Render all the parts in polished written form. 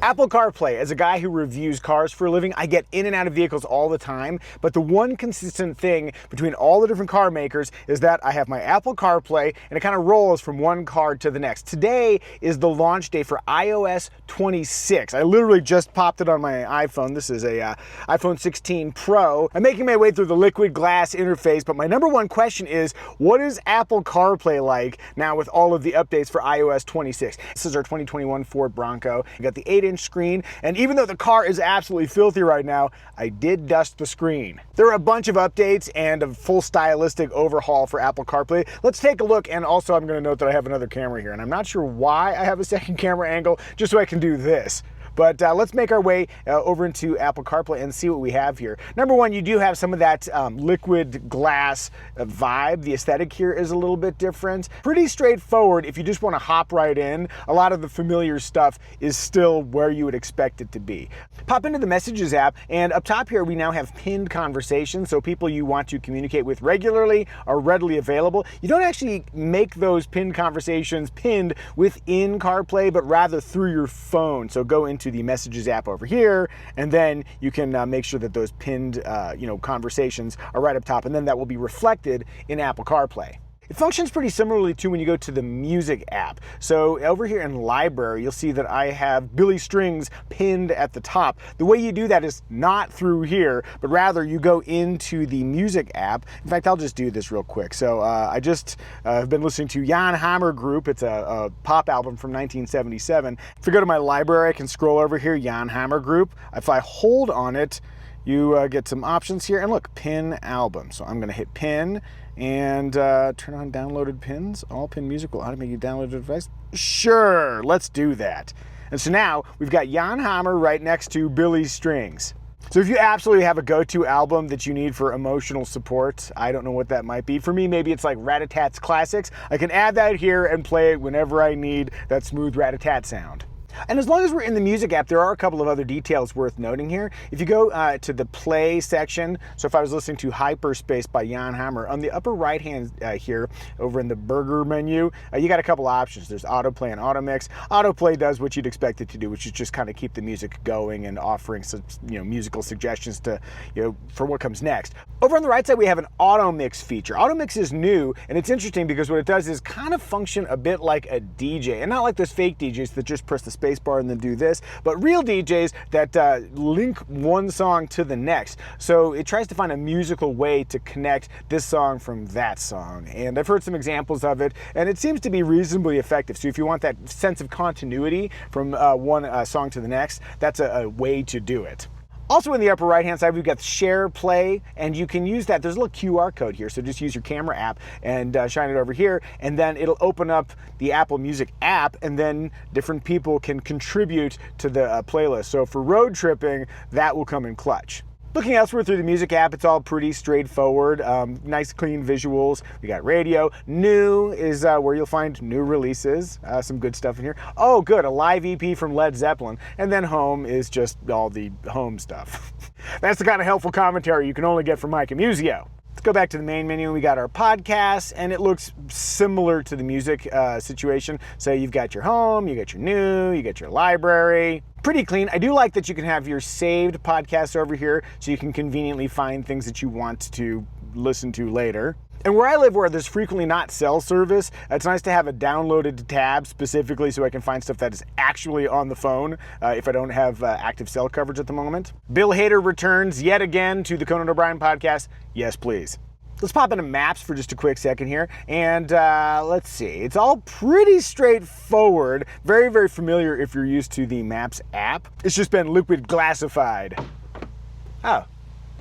Apple CarPlay, as a guy who reviews cars for a living, I get in and out of vehicles all the time, but the one consistent thing between all the different car makers is that I have my Apple CarPlay and it kind of rolls from one car to the next. Today is the launch day for iOS 26. I literally just popped it on my iPhone. This is a iPhone 16 Pro. I'm making my way through the liquid glass interface, but my number one question is, what is Apple CarPlay like now with all of the updates for iOS 26? This is our 2021 Ford Bronco. We got the 8-inch screen, and even though the car is absolutely filthy right now, I did dust the screen. There are a bunch of updates and a full stylistic overhaul for Apple CarPlay. Let's take a look, and also I'm going to note that I have another camera here, and I'm not sure why I have a second camera angle, just so I can do this. But let's make our way over into Apple CarPlay and see what we have here. Number one, you do have some of that liquid glass vibe. The aesthetic here is a little bit different. Pretty straightforward if you just want to hop right in. A lot of the familiar stuff is still where you would expect it to be. Pop into the Messages app, and up top here we now have pinned conversations, so people you want to communicate with regularly are readily available. You don't actually make those pinned conversations pinned within CarPlay, but rather through your phone. So go into the Messages app over here, and then you can make sure that those pinned conversations are right up top, and then that will be reflected in Apple CarPlay. It functions pretty similarly to when you go to the Music app. So over here in Library, you'll see that I have Billy Strings pinned at the top. The way you do that is not through here, but rather you go into the Music app. In fact, I'll just do this real quick. So I just have been listening to Jan Hammer Group. It's a pop album from 1977. If I go to my library, I can scroll over here, Jan Hammer Group. If I hold on it, you get some options here, and look, pin album. So I'm gonna hit pin, and turn on downloaded pins. All pin music will automatically download the device. Sure, let's do that. And so now we've got Jan Hammer right next to Billy Strings. So if you absolutely have a go-to album that you need for emotional support, I don't know what that might be. For me, maybe it's like Rat-a-Tat's Classics. I can add that here and play it whenever I need that smooth rat-a-tat sound. And as long as we're in the Music app, there are a couple of other details worth noting here. If you go to the Play section, so if I was listening to Hyperspace by Jan Hammer, on the upper right hand here, over in the burger menu, you got a couple options. There's Autoplay and Automix. Autoplay does what you'd expect it to do, which is just kind of keep the music going and offering some, musical suggestions to, for what comes next. Over on the right side, we have an Automix feature. Automix is new, and it's interesting because what it does is kind of function a bit like a DJ, and not like those fake DJs that just press the space bar and then do this, but real DJs that link one song to the next. So it tries to find a musical way to connect this song from that song. And I've heard some examples of it, and it seems to be reasonably effective. So if you want that sense of continuity from one song to the next, that's a way to do it. Also in the upper right hand side, we've got Share Play, and you can use that. There's a little QR code here, so just use your camera app and shine it over here, and then it'll open up the Apple Music app, and then different people can contribute to the playlist. So for road tripping, that will come in clutch. Looking elsewhere through the Music app, it's all pretty straightforward. Nice clean visuals. We got radio. New is where you'll find new releases. Some good stuff in here. Oh, good, a live EP from Led Zeppelin. And then home is just all the home stuff. That's the kind of helpful commentary you can only get from Micah Muzio. Let's go back to the main menu. We got our podcasts, and it looks similar to the music situation. So you've got your home, you got your new, you got your library. Pretty clean. I do like that you can have your saved podcasts over here, so you can conveniently find things that you want to listen to later. And where I live, where there's frequently not cell service, it's nice to have a downloaded tab specifically so I can find stuff that is actually on the phone if I don't have active cell coverage at the moment. Bill Hader returns yet again to the Conan O'Brien podcast. Yes, please. Let's pop into Maps for just a quick second here, and let's see. It's all pretty straightforward. Very, very familiar if you're used to the Maps app. It's just been liquid glassified. Oh,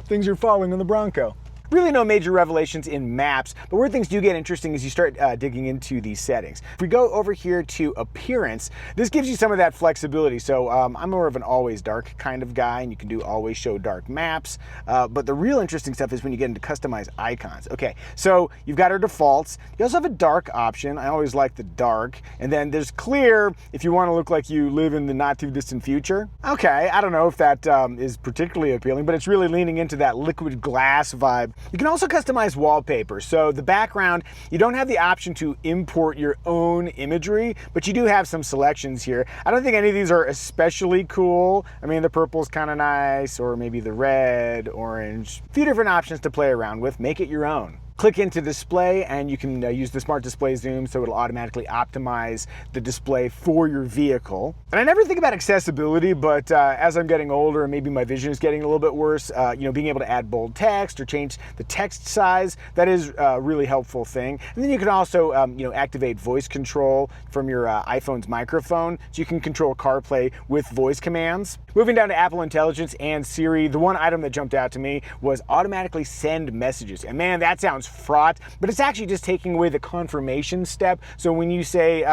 things are falling on the Bronco. Really no major revelations in Maps, but where things do get interesting is you start digging into these settings. If we go over here to Appearance, this gives you some of that flexibility. So I'm more of an always dark kind of guy, and you can do always show dark maps. But the real interesting stuff is when you get into customize icons. Okay, so you've got our defaults. You also have a dark option. I always like the dark. And then there's clear if you want to look like you live in the not too distant future. Okay, I don't know if that is particularly appealing, but it's really leaning into that liquid glass vibe You can also customize wallpaper. So the background, you don't have the option to import your own imagery, but you do have some selections here. I don't think any of these are especially cool. I mean, the purple's kind of nice, or maybe the red, orange. A few different options to play around with. Make it your own. Click into display and you can use the smart display zoom so it'll automatically optimize the display for your vehicle. And I never think about accessibility, but as I'm getting older and maybe my vision is getting a little bit worse, being able to add bold text or change the text size, that is a really helpful thing. And then you can also activate voice control from your iPhone's microphone, so you can control CarPlay with voice commands. Moving down to Apple Intelligence and Siri, the one item that jumped out to me was automatically send messages. And man, that sounds fraught, but it's actually just taking away the confirmation step. So when you say,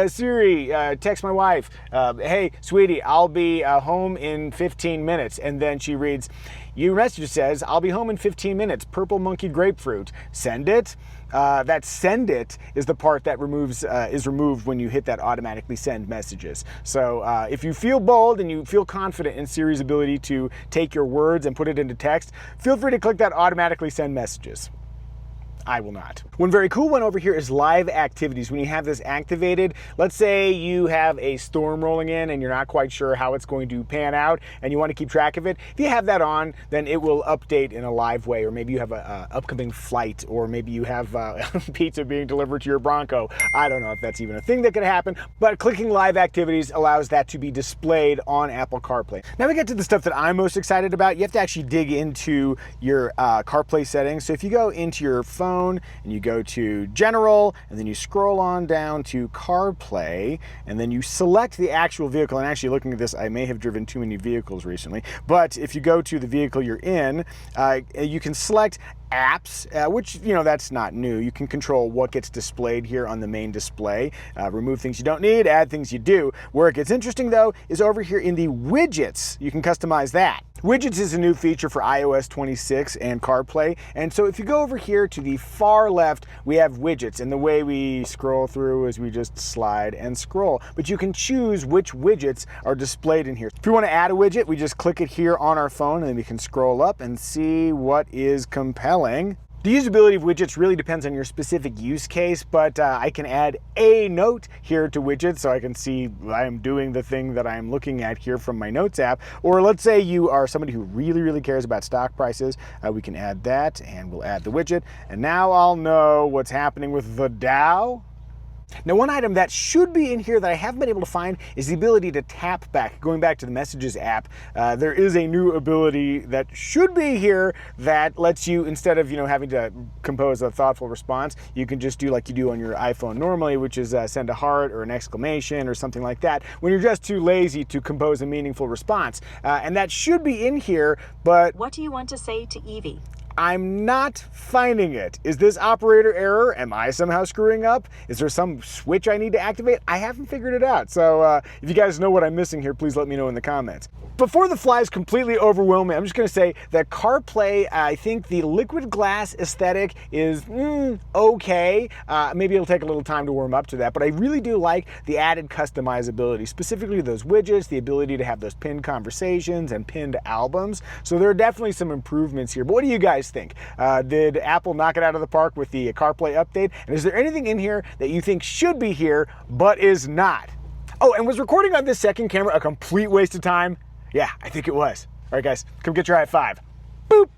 Siri, text my wife, hey, sweetie, I'll be home in 15 minutes. And then she reads, your message says, I'll be home in 15 minutes, purple monkey grapefruit. Send it. That send it is the part that is removed when you hit that automatically send messages. So if you feel bold and you feel confident in Siri's ability to take your words and put it into text, feel free to click that automatically send messages. I will not. One very cool one over here is live activities. When you have this activated, let's say you have a storm rolling in and you're not quite sure how it's going to pan out and you want to keep track of it. If you have that on, then it will update in a live way, or maybe you have a upcoming flight, or maybe you have pizza being delivered to your Bronco. I don't know if that's even a thing that could happen, but clicking live activities allows that to be displayed on Apple CarPlay. Now we get to the stuff that I'm most excited about. You have to actually dig into your CarPlay settings. So if you go into your phone and you go to General, and then you scroll on down to CarPlay, and then you select the actual vehicle. And actually, looking at this, I may have driven too many vehicles recently, but if you go to the vehicle you're in, you can select apps, which, that's not new. You can control what gets displayed here on the main display, remove things you don't need, add things you do. Where it gets interesting, though, is over here in the widgets. You can customize that. Widgets is a new feature for iOS 26 and CarPlay. And so if you go over here to the far left, we have widgets. And the way we scroll through is we just slide and scroll. But you can choose which widgets are displayed in here. If you want to add a widget, we just click it here on our phone, and then we can scroll up and see what is compelling. The usability of widgets really depends on your specific use case, but I can add a note here to widgets so I can see I am doing the thing that I'm looking at here from my Notes app. Or let's say you are somebody who really cares about stock prices. We can add that, and we'll add the widget. And now I'll know what's happening with the Dow. Now, one item that should be in here that I haven't been able to find is the ability to tap back. Going back to the Messages app, there is a new ability that should be here that lets you, instead of having to compose a thoughtful response, you can just do like you do on your iPhone normally, which is send a heart or an exclamation or something like that, when you're just too lazy to compose a meaningful response. And that should be in here, but what do you want to say to Evie? I'm not finding it. Is this operator error? Am I somehow screwing up? Is there some switch I need to activate? I haven't figured it out. So if you guys know what I'm missing here, please let me know in the comments. Before the flies completely overwhelm me, I'm just going to say that CarPlay, I think the liquid glass aesthetic is okay. Maybe it'll take a little time to warm up to that, but I really do like the added customizability, specifically those widgets, the ability to have those pinned conversations and pinned albums. So there are definitely some improvements here. But what do you guys think? Did Apple knock it out of the park with the CarPlay update? And is there anything in here that you think should be here but is not? Oh, and was recording on this second camera a complete waste of time? Yeah, I think it was. All right, guys, come get your high five. Boop.